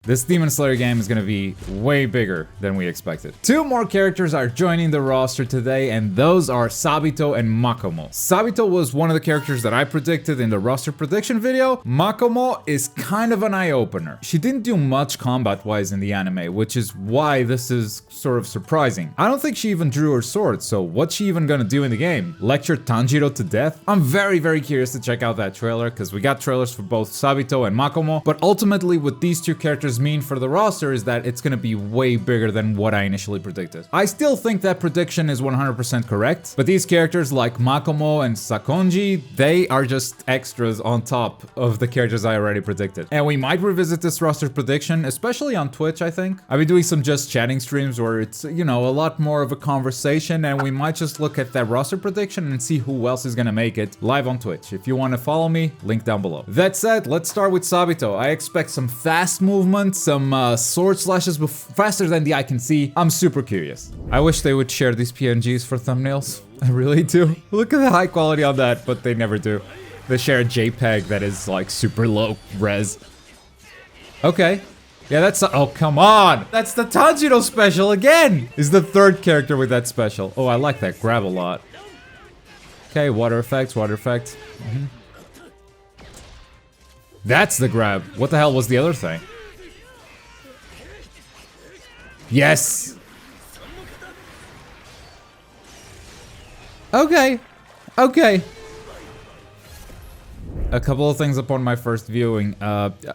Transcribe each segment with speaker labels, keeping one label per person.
Speaker 1: This Demon Slayer game is gonna be way bigger than we expected. Two more characters are joining the roster today, and those are Sabito and Makomo. Sabito was one of the characters that I predicted in the roster prediction video. Makomo is kind of an eye-opener. She didn't do much combat-wise in the anime, which is why this is sort of surprising. I don't think she even drew her sword, so what's she even gonna do in the game? Lecture Tanjiro to death? I'm very curious to check out that trailer, because we got trailers for both Sabito and Makomo, but ultimately what these two characters mean for the roster is that it's gonna be way bigger than what I initially predicted. I still think that prediction is 100% correct, but these characters like Makomo and Sakonji, they are just extras on top of the characters I already predicted. And we might revisit this roster prediction, especially on Twitch, I think. I've been doing some just chatting streams where it's, you know, a lot more of a conversation, and we might just look at that roster prediction and see who else is gonna make it live on Twitch. If you want to follow me, link down below. That said, let's start with Sabito. I expect some fast movement, some sword slashes faster than the eye can see. I'm super curious. I wish they would share these PNGs for thumbnails. I really do. Look at the high quality on that, but they never do. They share a JPEG that is like super low res. Okay. Yeah, that's oh, come on! That's the Tanjiro special again! Is the third character with that special. Oh, I like that grab a lot. Okay, water effects, water effects. That's the grab. What the hell was the other thing? Yes! Okay. Okay. A couple of things upon my first viewing,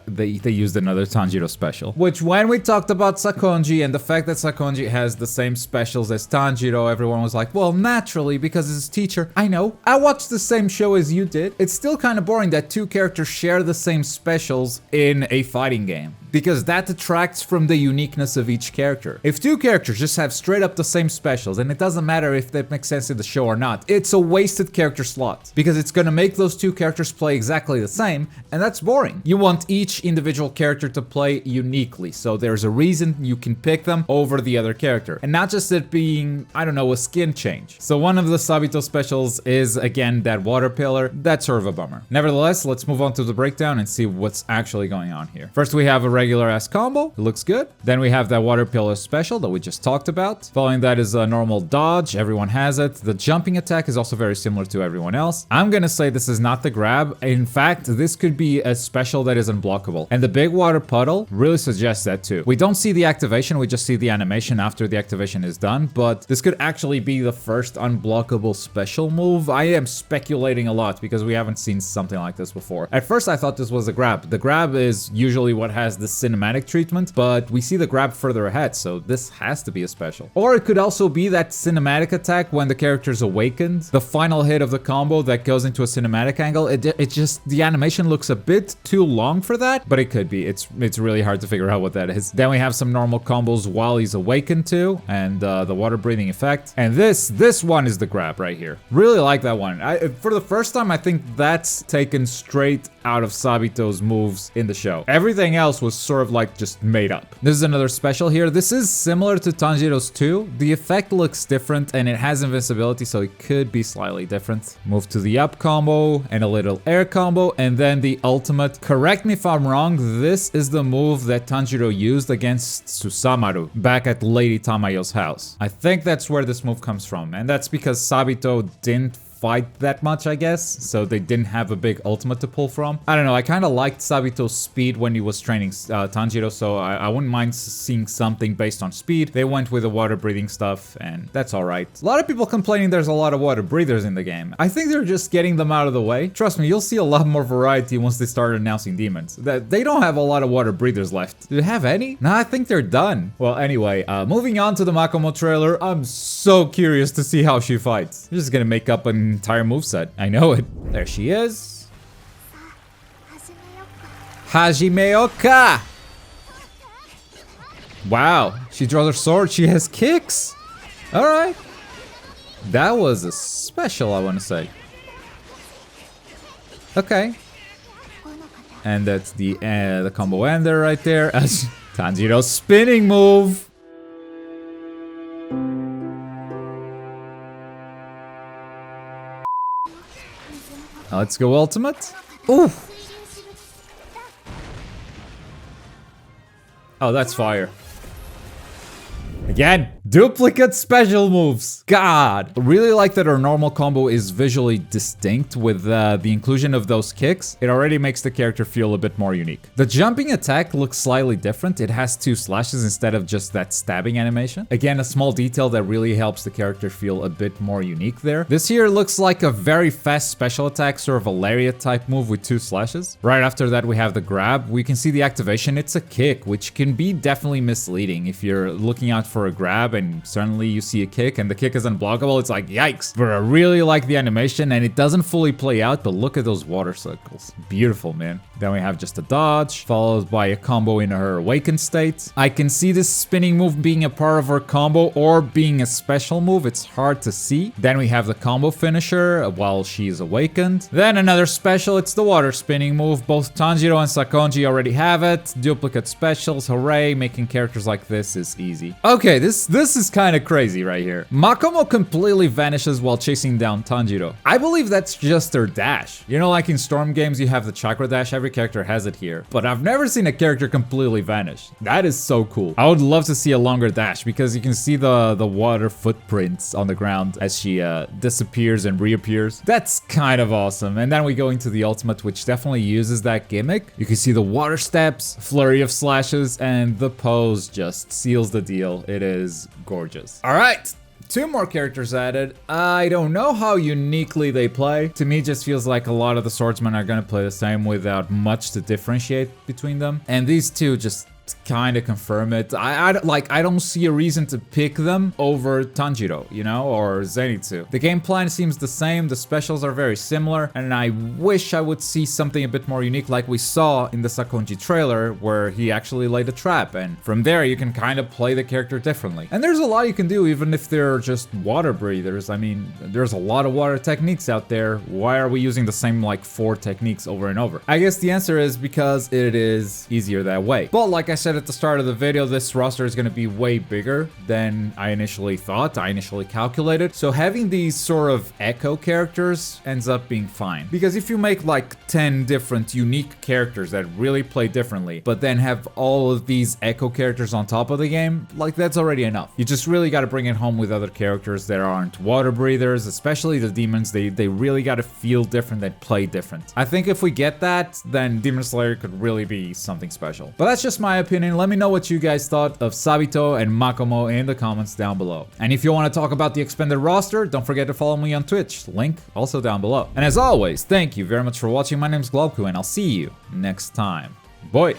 Speaker 1: they used another Tanjiro special. Which, when we talked about Sakonji and the fact that Sakonji has the same specials as Tanjiro, everyone was like, well, naturally, because it's his teacher. I know. I watched the same show as you did. It's still kind of boring that two characters share the same specials in a fighting game, because that detracts from the uniqueness of each character. If two characters just have straight up the same specials, and it doesn't matter if that makes sense in the show or not, it's a wasted character slot, because it's gonna make those two characters play exactly the same, and that's boring. You want each individual character to play uniquely, so there's a reason you can pick them over the other character, and not just it being, I don't know, a skin change. So one of the Sabito specials is, again, that water pillar. That's sort of a bummer. Nevertheless, let's move on to the breakdown and see what's actually going on here. First, we have a regular ass combo. It looks good. Then we have that water pillar special that we just talked about. Following that is a normal dodge. Everyone has it. The jumping attack is also very similar to everyone else. I'm gonna say this is not the grab. In fact, this could be a special that is unblockable. And the big water puddle really suggests that too. We don't see the activation, we just see the animation after the activation is done, but this could actually be the first unblockable special move. I am speculating a lot because we haven't seen something like this before. At first I thought this was a grab. The grab is usually what has the cinematic treatment, but we see the grab further ahead, so this has to be a special. Or it could also be that cinematic attack when the character's awakened. The final hit of the combo that goes into a cinematic angle. It just, the animation looks a bit too long for that, but it could be. It's really hard to figure out what that is. Then we have some normal combos while he's awakened too, and the water breathing effect. And this one is the grab right here. Really like that one. For the first time, I think that's taken straight out of Sabito's moves in the show. Everything else was sort of like just made up. This is another special here. This is similar to Tanjiro's too. The effect looks different and it has invincibility, so it could be slightly different. Move to the up combo and a little air combo, and then the ultimate. Correct me if I'm wrong, this is the move that Tanjiro used against Susamaru back at Lady Tamayo's house. I think that's where this move comes from, and that's because Sabito didn't fight that much, I guess, so they didn't have a big ultimate to pull from. I don't know, I kind of liked Sabito's speed when he was training Tanjiro, so I wouldn't mind seeing something based on speed. They went with the water breathing stuff, and that's alright. A lot of people complaining there's a lot of water breathers in the game. I think they're just getting them out of the way. Trust me, you'll see a lot more variety once they start announcing demons. They don't have a lot of water breathers left. Do they have any? Nah, I think they're done. Well, anyway, moving on to the Makomo trailer, I'm so curious to see how she fights. She's just gonna make up an entire moveset. I know it. There she is. Hajimeoka! Wow, she draws her sword. She has kicks. Alright. That was a special, I want to say. Okay. And that's the combo ender right there. As Tanjiro's spinning move. Let's go ultimate. Ooh. Oh, that's fire. Again, duplicate special moves. God. Really like that our normal combo is visually distinct with the inclusion of those kicks. It already makes the character feel a bit more unique. The jumping attack looks slightly different. It has 2 slashes instead of just that stabbing animation. Again, a small detail that really helps the character feel a bit more unique there. This here looks like a very fast special attack, sort of a lariat type move with 2 slashes. Right after that, we have the grab. We can see the activation. It's a kick, which can be definitely misleading if you're looking out for a grab and suddenly you see a kick and the kick is unblockable. It's like, yikes. But I really like the animation and it doesn't fully play out, but look at those water cycles. Beautiful, man. Then we have just a dodge, followed by a combo in her awakened state. I can see this spinning move being a part of her combo or being a special move. It's hard to see. Then we have the combo finisher while she's awakened. Then another special, it's the water spinning move. Both Tanjiro and Sakonji already have it. Duplicate specials, hooray. Making characters like this is easy. Okay, this is kind of crazy right here. Makomo completely vanishes while chasing down Tanjiro. I believe that's just her dash. You know, like in Storm games, you have the chakra dash. Every character has it here. But I've never seen a character completely vanish. That is so cool. I would love to see a longer dash because you can see the water footprints on the ground as she disappears and reappears. That's kind of awesome. And then we go into the ultimate, which definitely uses that gimmick. You can see the water steps, flurry of slashes, and the pose just seals the deal. It is gorgeous. All right. 2 more characters added. I don't know how uniquely they play. To me, it just feels like a lot of the swordsmen are gonna play the same without much to differentiate between them. And these 2 just kind of confirm it. I don't see a reason to pick them over Tanjiro, you know, or Zenitsu. The game plan seems the same, the specials are very similar, and I wish I would see something a bit more unique like we saw in the Sakonji trailer where he actually laid a trap, and from there you can kind of play the character differently. And there's a lot you can do even if they're just water breathers. I mean, there's a lot of water techniques out there. Why are we using the same like 4 techniques over and over? I guess the answer is because it is easier that way. But like I said at the start of the video, this roster is going to be way bigger than I initially thought, I initially calculated. So having these sort of echo characters ends up being fine. Because if you make like 10 different unique characters that really play differently, but then have all of these echo characters on top of the game, like that's already enough. You just really got to bring it home with other characters that aren't water breathers, especially the demons. They really got to feel different and play different. I think if we get that, then Demon Slayer could really be something special. But that's just my opinion. Let me know what you guys thought of Sabito and Makomo in the comments down below. And if you want to talk about the expanded roster, don't forget to follow me on Twitch. Link also down below. And as always, thank you very much for watching. My name is Globku and I'll see you next time. Bye!